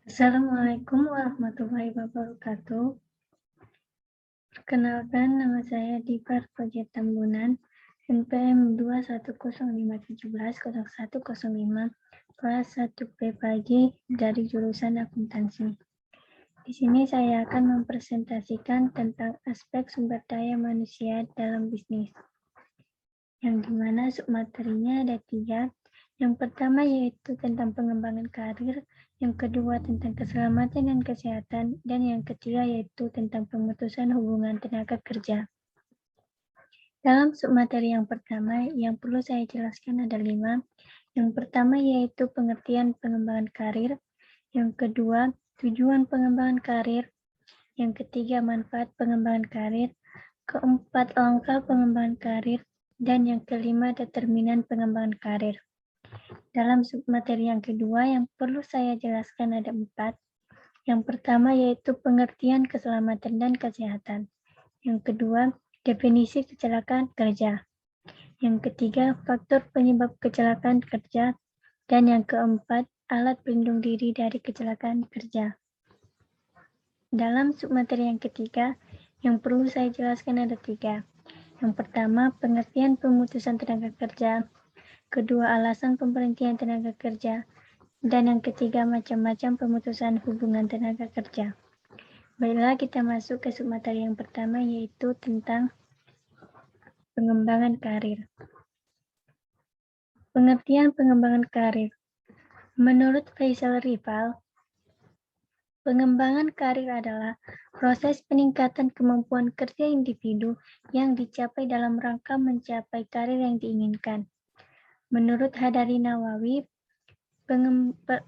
Assalamualaikum warahmatullahi wabarakatuh. Perkenalkan, nama saya Dipa Project Tambunan, NPM 21051701005, kelas 1B pagi dari jurusan akuntansi. Di sini saya akan mempresentasikan tentang aspek sumber daya manusia dalam bisnis, yang dimana submaterinya ada 3. Yang pertama yaitu tentang pengembangan karir, yang kedua tentang keselamatan dan kesehatan, dan yang ketiga yaitu tentang pemutusan hubungan tenaga kerja. Dalam submateri yang pertama, yang perlu saya jelaskan ada 5. Yang pertama yaitu pengertian pengembangan karir, yang kedua tujuan pengembangan karir, yang ketiga manfaat pengembangan karir, keempat langkah pengembangan karir, dan yang kelima determinan pengembangan karir. Dalam submateri yang kedua yang perlu saya jelaskan ada 4. Yang pertama yaitu pengertian keselamatan dan kesehatan. Yang kedua, definisi kecelakaan kerja. Yang ketiga, faktor penyebab kecelakaan kerja. Dan yang keempat, alat pelindung diri dari kecelakaan kerja. Dalam submateri yang ketiga, yang perlu saya jelaskan ada 3. Yang pertama, pengertian pemutusan tenaga kerja. Kedua, alasan pemberhentian tenaga kerja. Dan yang ketiga, macam-macam pemutusan hubungan tenaga kerja. Baiklah, kita masuk ke submateri yang pertama, yaitu tentang pengembangan karir. Pengertian pengembangan karir. Menurut Faisal Rival, pengembangan karir adalah proses peningkatan kemampuan kerja individu yang dicapai dalam rangka mencapai karir yang diinginkan. Menurut Hadari Nawawi,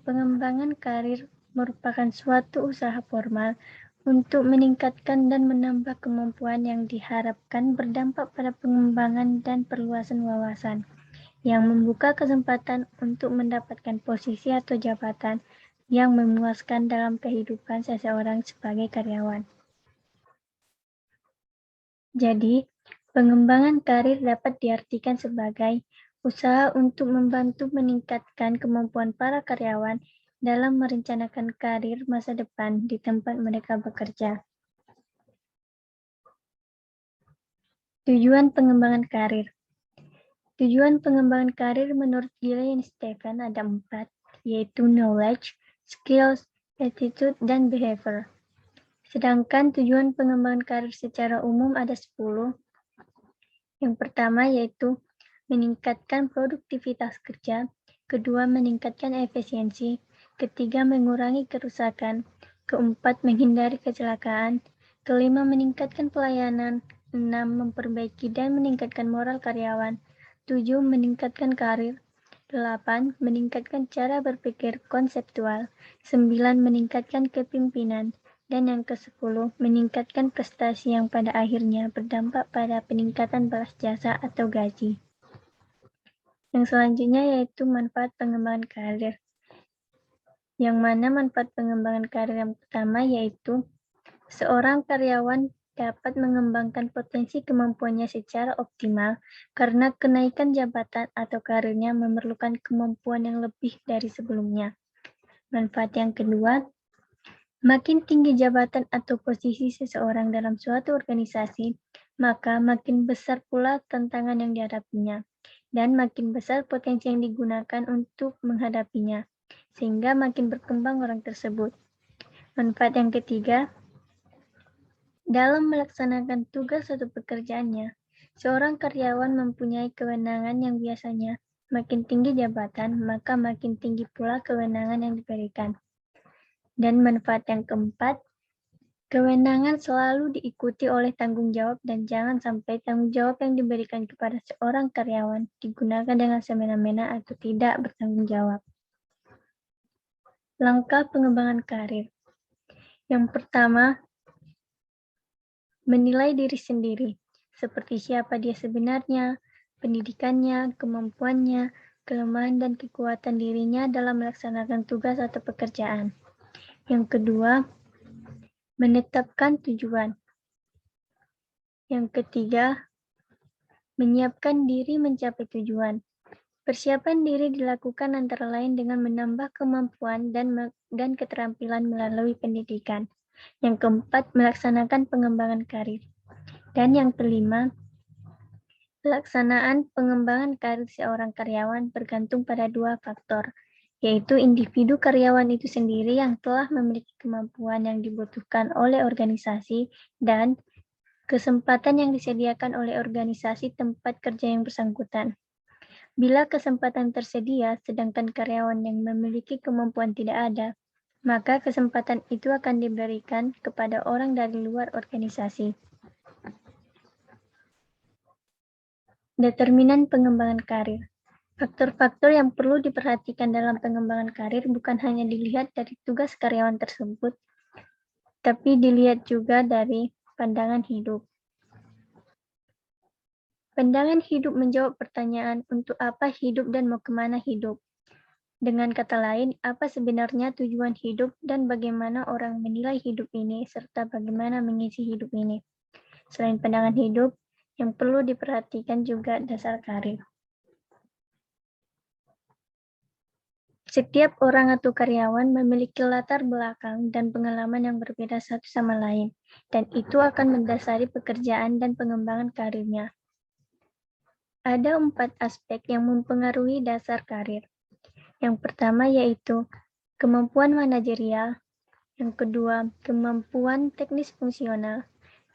pengembangan karir merupakan suatu usaha formal untuk meningkatkan dan menambah kemampuan yang diharapkan berdampak pada pengembangan dan perluasan wawasan, yang membuka kesempatan untuk mendapatkan posisi atau jabatan yang memuaskan dalam kehidupan seseorang sebagai karyawan. Jadi, pengembangan karir dapat diartikan sebagai usaha untuk membantu meningkatkan kemampuan para karyawan dalam merencanakan karir masa depan di tempat mereka bekerja. Tujuan pengembangan karir. Tujuan pengembangan karir menurut Gillian Stephen ada 4, yaitu knowledge, skills, attitude, dan behavior. Sedangkan tujuan pengembangan karir secara umum ada 10. Yang pertama yaitu meningkatkan produktivitas kerja, kedua meningkatkan efisiensi, ketiga mengurangi kerusakan, keempat menghindari kecelakaan, kelima meningkatkan pelayanan, 6 memperbaiki dan meningkatkan moral karyawan, 7 meningkatkan karir, 8 meningkatkan cara berpikir konseptual, 9 meningkatkan kepemimpinan, dan yang ke-10 meningkatkan prestasi yang pada akhirnya berdampak pada peningkatan balas jasa atau gaji. Yang selanjutnya yaitu manfaat pengembangan karir. Yang mana manfaat pengembangan karir yang pertama yaitu seorang karyawan dapat mengembangkan potensi kemampuannya secara optimal karena kenaikan jabatan atau karirnya memerlukan kemampuan yang lebih dari sebelumnya. Manfaat yang kedua, makin tinggi jabatan atau posisi seseorang dalam suatu organisasi, maka makin besar pula tantangan yang dihadapinya, dan makin besar potensi yang digunakan untuk menghadapinya, sehingga makin berkembang orang tersebut. Manfaat yang ketiga, dalam melaksanakan tugas atau pekerjaannya, seorang karyawan mempunyai kewenangan yang biasanya makin tinggi jabatan, maka makin tinggi pula kewenangan yang diberikan. Dan manfaat yang keempat, kewenangan selalu diikuti oleh tanggung jawab dan jangan sampai tanggung jawab yang diberikan kepada seorang karyawan digunakan dengan semena-mena atau tidak bertanggung jawab. Langkah pengembangan karir. Yang pertama, menilai diri sendiri, seperti siapa dia sebenarnya, pendidikannya, kemampuannya, kelemahan dan kekuatan dirinya dalam melaksanakan tugas atau pekerjaan. Yang kedua, menetapkan tujuan. Yang ketiga, menyiapkan diri mencapai tujuan. Persiapan diri dilakukan antara lain dengan menambah kemampuan dan keterampilan melalui pendidikan. Yang keempat, melaksanakan pengembangan karir. Dan yang kelima, pelaksanaan pengembangan karir seorang karyawan bergantung pada dua faktor, yaitu individu karyawan itu sendiri yang telah memiliki kemampuan yang dibutuhkan oleh organisasi dan kesempatan yang disediakan oleh organisasi tempat kerja yang bersangkutan. Bila kesempatan tersedia, sedangkan karyawan yang memiliki kemampuan tidak ada, maka kesempatan itu akan diberikan kepada orang dari luar organisasi. Determinan pengembangan karir. Faktor-faktor yang perlu diperhatikan dalam pengembangan karir bukan hanya dilihat dari tugas karyawan tersebut, tapi dilihat juga dari pandangan hidup. Pandangan hidup menjawab pertanyaan untuk apa hidup dan mau kemana hidup. Dengan kata lain, apa sebenarnya tujuan hidup dan bagaimana orang menilai hidup ini, serta bagaimana mengisi hidup ini. Selain pandangan hidup, yang perlu diperhatikan juga dasar karir. Setiap orang atau karyawan memiliki latar belakang dan pengalaman yang berbeda satu sama lain, dan itu akan mendasari pekerjaan dan pengembangan karirnya. Ada 4 aspek yang mempengaruhi dasar karir. Yang pertama yaitu kemampuan manajerial, yang kedua kemampuan teknis fungsional,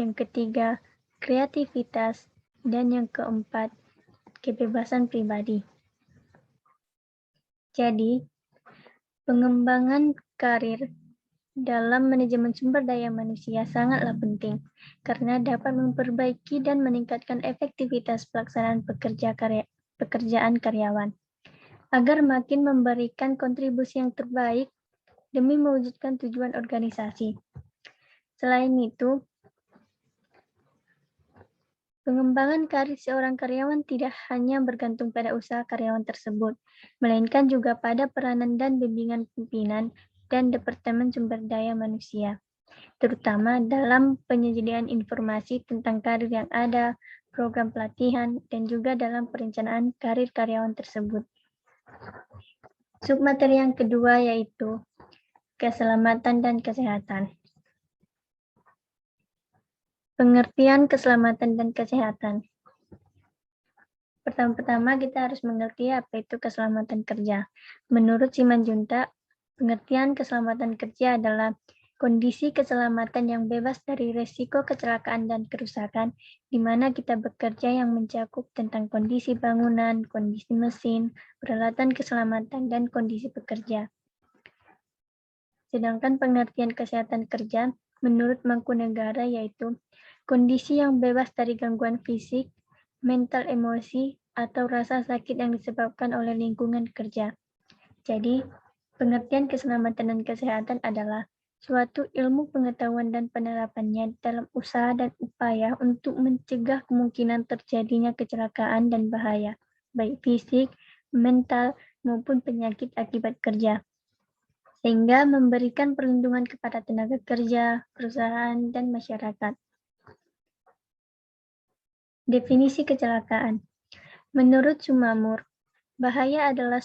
yang ketiga kreativitas, dan yang keempat kebebasan pribadi. Jadi, pengembangan karir dalam manajemen sumber daya manusia sangatlah penting karena dapat memperbaiki dan meningkatkan efektivitas pelaksanaan pekerjaan karyawan agar makin memberikan kontribusi yang terbaik demi mewujudkan tujuan organisasi. Selain itu, pengembangan karir seorang karyawan tidak hanya bergantung pada usaha karyawan tersebut, melainkan juga pada peranan dan bimbingan pimpinan dan Departemen Sumber Daya Manusia, terutama dalam penyediaan informasi tentang karir yang ada, program pelatihan, dan juga dalam perencanaan karir karyawan tersebut. Submateri yang kedua yaitu keselamatan dan kesehatan. Pengertian keselamatan dan kesehatan. Pertama-tama kita harus mengerti apa itu keselamatan kerja. Menurut Simanjuntak, pengertian keselamatan kerja adalah kondisi keselamatan yang bebas dari resiko kecelakaan dan kerusakan, di mana kita bekerja yang mencakup tentang kondisi bangunan, kondisi mesin, peralatan keselamatan, dan kondisi pekerja. Sedangkan pengertian kesehatan kerja menurut Mangkunegara yaitu kondisi yang bebas dari gangguan fisik, mental emosi, atau rasa sakit yang disebabkan oleh lingkungan kerja. Jadi, pengertian keselamatan dan kesehatan adalah suatu ilmu pengetahuan dan penerapannya dalam usaha dan upaya untuk mencegah kemungkinan terjadinya kecelakaan dan bahaya, baik fisik, mental, maupun penyakit akibat kerja, sehingga memberikan perlindungan kepada tenaga kerja, perusahaan, dan masyarakat. Definisi kecelakaan. Menurut Sumamur, bahaya adalah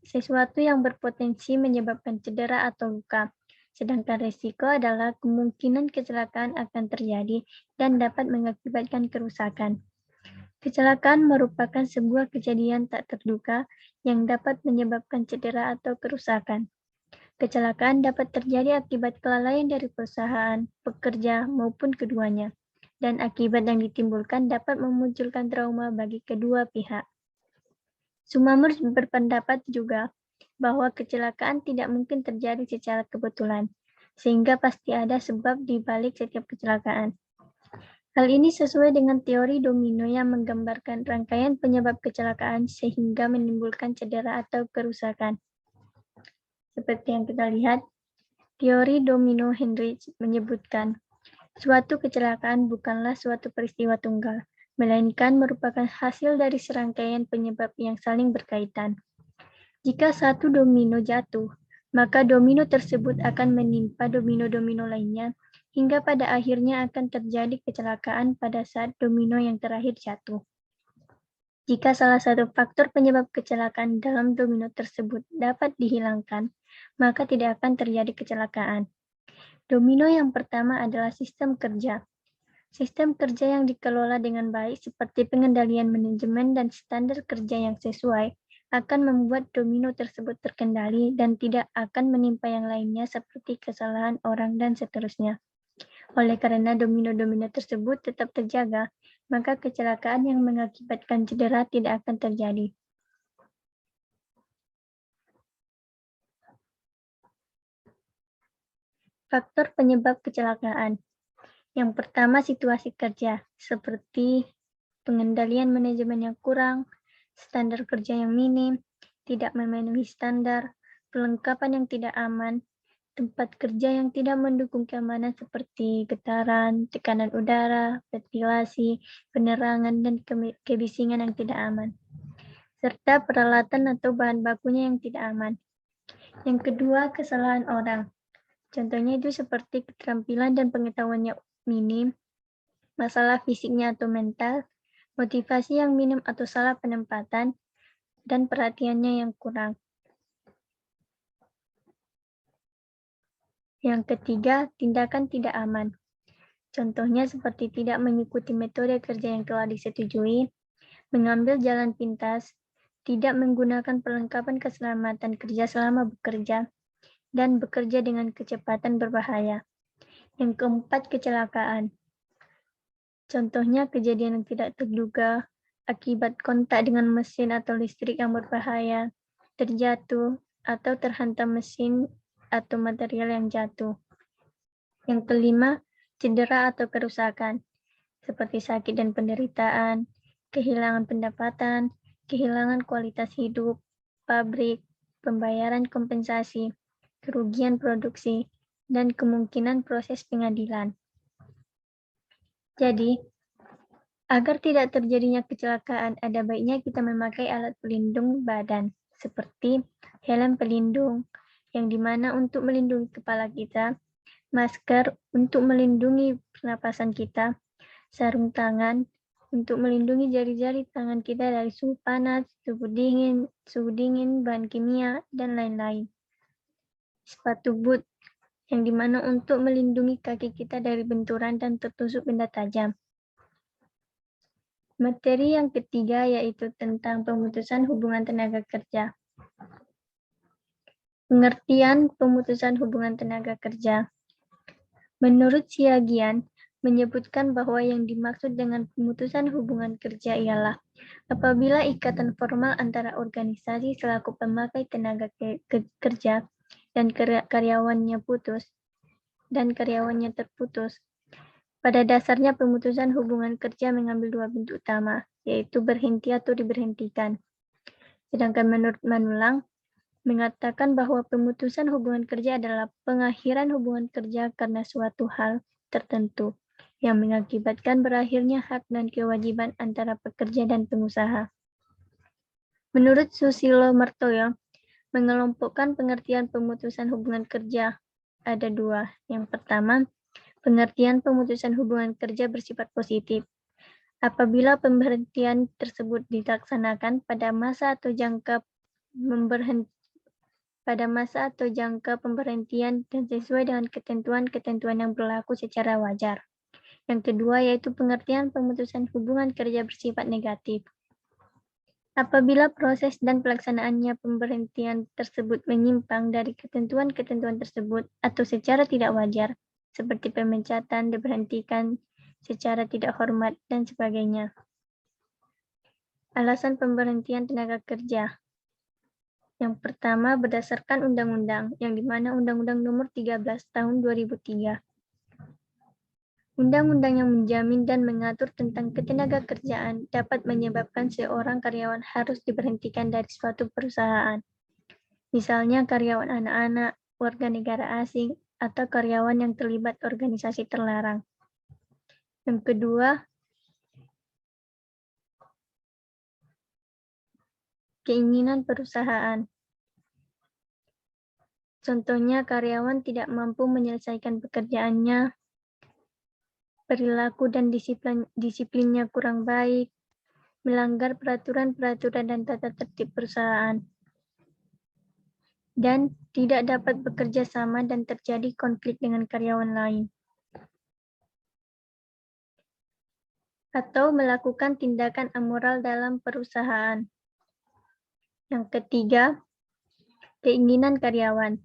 sesuatu yang berpotensi menyebabkan cedera atau luka, sedangkan risiko adalah kemungkinan kecelakaan akan terjadi dan dapat mengakibatkan kerusakan. Kecelakaan merupakan sebuah kejadian tak terduga yang dapat menyebabkan cedera atau kerusakan. Kecelakaan dapat terjadi akibat kelalaian dari perusahaan, pekerja, maupun keduanya, dan akibat yang ditimbulkan dapat memunculkan trauma bagi kedua pihak. Sumamur berpendapat juga bahwa kecelakaan tidak mungkin terjadi secara kebetulan, sehingga pasti ada sebab di balik setiap kecelakaan. Hal ini sesuai dengan teori domino yang menggambarkan rangkaian penyebab kecelakaan sehingga menimbulkan cedera atau kerusakan. Seperti yang kita lihat, teori domino Heinrich menyebutkan, suatu kecelakaan bukanlah suatu peristiwa tunggal, melainkan merupakan hasil dari serangkaian penyebab yang saling berkaitan. Jika satu domino jatuh, maka domino tersebut akan menimpa domino-domino lainnya, hingga pada akhirnya akan terjadi kecelakaan pada saat domino yang terakhir jatuh. Jika salah satu faktor penyebab kecelakaan dalam domino tersebut dapat dihilangkan, maka tidak akan terjadi kecelakaan. Domino yang pertama adalah sistem kerja. Sistem kerja yang dikelola dengan baik seperti pengendalian manajemen dan standar kerja yang sesuai akan membuat domino tersebut terkendali dan tidak akan menimpa yang lainnya seperti kesalahan orang dan seterusnya. Oleh karena domino-domino tersebut tetap terjaga, maka kecelakaan yang mengakibatkan cedera tidak akan terjadi. Faktor penyebab kecelakaan. Yang pertama, situasi kerja, seperti pengendalian manajemen yang kurang, standar kerja yang minim, tidak memenuhi standar, perlengkapan yang tidak aman, tempat kerja yang tidak mendukung keamanan seperti getaran, tekanan udara, ventilasi, penerangan, dan kebisingan yang tidak aman, serta peralatan atau bahan bakunya yang tidak aman. Yang kedua, kesalahan orang. Contohnya itu seperti keterampilan dan pengetahuannya minim, masalah fisiknya atau mental, motivasi yang minim atau salah penempatan, dan perhatiannya yang kurang. Yang ketiga, tindakan tidak aman. Contohnya seperti tidak mengikuti metode kerja yang telah disetujui, mengambil jalan pintas, tidak menggunakan perlengkapan keselamatan kerja selama bekerja, dan bekerja dengan kecepatan berbahaya. Yang keempat, kecelakaan. Contohnya kejadian yang tidak terduga akibat kontak dengan mesin atau listrik yang berbahaya, terjatuh, atau terhantam mesin atau material yang jatuh. Yang kelima, cedera atau kerusakan, seperti sakit dan penderitaan, kehilangan pendapatan, kehilangan kualitas hidup, pabrik, pembayaran kompensasi, kerugian produksi, dan kemungkinan proses pengadilan. Jadi, agar tidak terjadinya kecelakaan, ada baiknya kita memakai alat pelindung badan, seperti helm pelindung, yang dimana untuk melindungi kepala kita, masker untuk melindungi pernapasan kita, sarung tangan untuk melindungi jari-jari tangan kita dari suhu panas, suhu dingin, bahan kimia, dan lain-lain. Sepatu boot, yang dimana untuk melindungi kaki kita dari benturan dan tertusuk benda tajam. Materi yang ketiga yaitu tentang pemutusan hubungan tenaga kerja. Pengertian pemutusan hubungan tenaga kerja. Menurut Siagian, menyebutkan bahwa yang dimaksud dengan pemutusan hubungan kerja ialah apabila ikatan formal antara organisasi selaku pemakai tenaga kerja dan karyawannya terputus. Pada dasarnya pemutusan hubungan kerja mengambil dua bentuk utama, yaitu berhenti atau diberhentikan. Sedangkan menurut Manulang, mengatakan bahwa pemutusan hubungan kerja adalah pengakhiran hubungan kerja karena suatu hal tertentu yang mengakibatkan berakhirnya hak dan kewajiban antara pekerja dan pengusaha. Menurut Susilo Martoyo, mengelompokkan pengertian pemutusan hubungan kerja ada dua. Yang pertama, pengertian pemutusan hubungan kerja bersifat positif. Apabila pemberhentian tersebut dilaksanakan pada masa atau jangka pemberhentian dan sesuai dengan ketentuan-ketentuan yang berlaku secara wajar. Yang kedua yaitu pengertian pemutusan hubungan kerja bersifat negatif. Apabila proses dan pelaksanaannya pemberhentian tersebut menyimpang dari ketentuan-ketentuan tersebut atau secara tidak wajar, seperti pemecatan, diberhentikan secara tidak hormat, dan sebagainya. Alasan pemberhentian tenaga kerja. Yang pertama berdasarkan undang-undang, yang dimana Undang-Undang Nomor 13 Tahun 2003. Undang-undang yang menjamin dan mengatur tentang ketenaga kerjaan dapat menyebabkan seorang karyawan harus diberhentikan dari suatu perusahaan. Misalnya karyawan anak-anak, warga negara asing, atau karyawan yang terlibat organisasi terlarang. Yang kedua, keinginan perusahaan. Contohnya karyawan tidak mampu menyelesaikan pekerjaannya, perilaku dan disiplinnya kurang baik, melanggar peraturan-peraturan dan tata tertib perusahaan, dan tidak dapat bekerja sama dan terjadi konflik dengan karyawan lain, atau melakukan tindakan amoral dalam perusahaan. Yang ketiga, keinginan karyawan,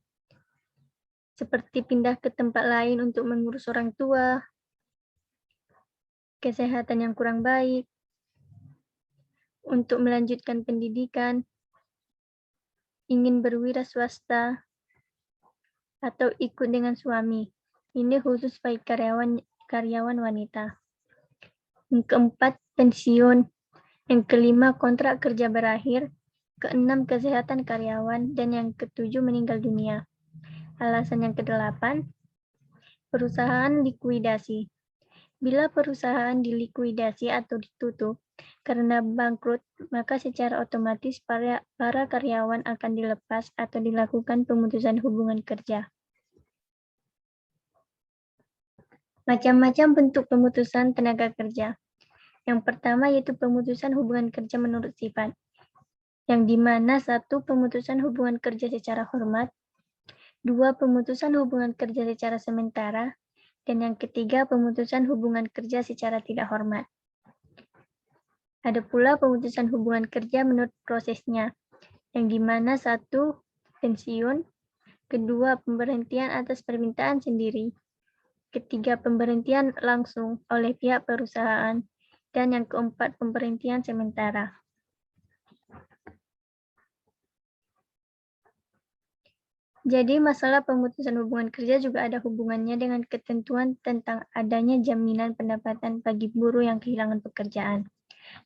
seperti pindah ke tempat lain untuk mengurus orang tua, kesehatan yang kurang baik, untuk melanjutkan pendidikan, ingin berwira swasta, atau ikut dengan suami. Ini khusus bagi karyawan wanita. Yang keempat, pensiun. Yang kelima, kontrak kerja berakhir. Keenam, kesehatan karyawan. Dan yang ketujuh, meninggal dunia. Alasan yang kedelapan, perusahaan likuidasi. Bila perusahaan dilikuidasi atau ditutup karena bangkrut, maka secara otomatis para karyawan akan dilepas atau dilakukan pemutusan hubungan kerja. Macam-macam bentuk pemutusan tenaga kerja. Yang pertama yaitu pemutusan hubungan kerja menurut sifat, yang dimana satu, pemutusan hubungan kerja secara hormat, dua, pemutusan hubungan kerja secara sementara, dan yang ketiga, pemutusan hubungan kerja secara tidak hormat. Ada pula pemutusan hubungan kerja menurut prosesnya, yang dimana satu, pensiun, kedua, pemberhentian atas permintaan sendiri, ketiga, pemberhentian langsung oleh pihak perusahaan, dan yang keempat, pemberhentian sementara. Jadi masalah pemutusan hubungan kerja juga ada hubungannya dengan ketentuan tentang adanya jaminan pendapatan bagi buruh yang kehilangan pekerjaan.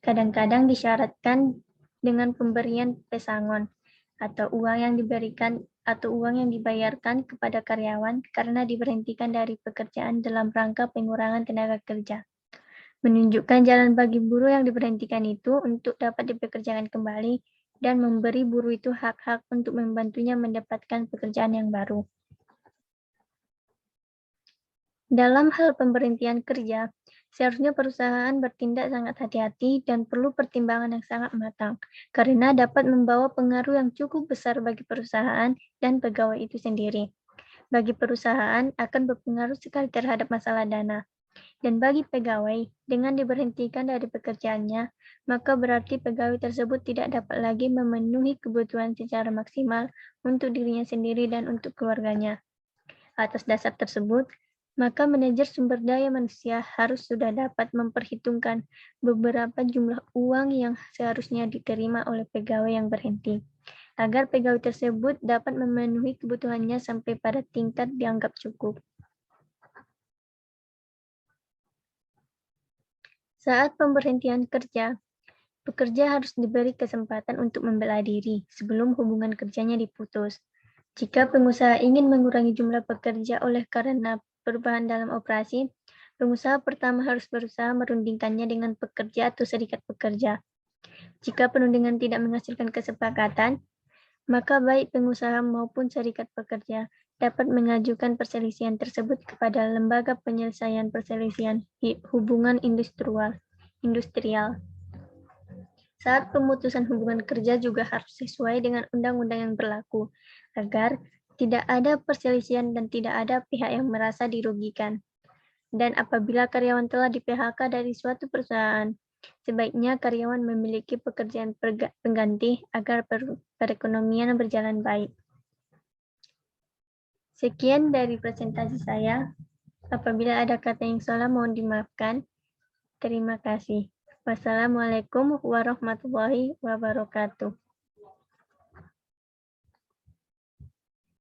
Kadang-kadang disyaratkan dengan pemberian pesangon atau uang yang dibayarkan kepada karyawan karena diberhentikan dari pekerjaan dalam rangka pengurangan tenaga kerja. Menunjukkan jalan bagi buruh yang diberhentikan itu untuk dapat dipekerjakan kembali dan memberi buruh itu hak-hak untuk membantunya mendapatkan pekerjaan yang baru. Dalam hal pemberhentian kerja, seharusnya perusahaan bertindak sangat hati-hati dan perlu pertimbangan yang sangat matang, karena dapat membawa pengaruh yang cukup besar bagi perusahaan dan pegawai itu sendiri. Bagi perusahaan akan berpengaruh sekali terhadap masalah dana. Dan bagi pegawai, dengan diberhentikan dari pekerjaannya, maka berarti pegawai tersebut tidak dapat lagi memenuhi kebutuhan secara maksimal untuk dirinya sendiri dan untuk keluarganya. Atas dasar tersebut, maka manajer sumber daya manusia harus sudah dapat memperhitungkan beberapa jumlah uang yang seharusnya diterima oleh pegawai yang berhenti, agar pegawai tersebut dapat memenuhi kebutuhannya sampai pada tingkat dianggap cukup. Saat pemberhentian kerja, pekerja harus diberi kesempatan untuk membela diri sebelum hubungan kerjanya diputus. Jika pengusaha ingin mengurangi jumlah pekerja oleh karena perubahan dalam operasi, pengusaha pertama harus berusaha merundingkannya dengan pekerja atau serikat pekerja. Jika perundingan tidak menghasilkan kesepakatan, maka baik pengusaha maupun serikat pekerja dapat mengajukan perselisihan tersebut kepada Lembaga Penyelesaian Perselisihan Hubungan Industrial. Saat pemutusan hubungan kerja juga harus sesuai dengan undang-undang yang berlaku, agar tidak ada perselisihan dan tidak ada pihak yang merasa dirugikan. Dan apabila karyawan telah di-PHK dari suatu perusahaan, sebaiknya karyawan memiliki pekerjaan pengganti agar perekonomian berjalan baik. Sekian dari presentasi saya. Apabila ada kata yang salah mohon dimaafkan. Terima kasih. Wassalamualaikum warahmatullahi wabarakatuh.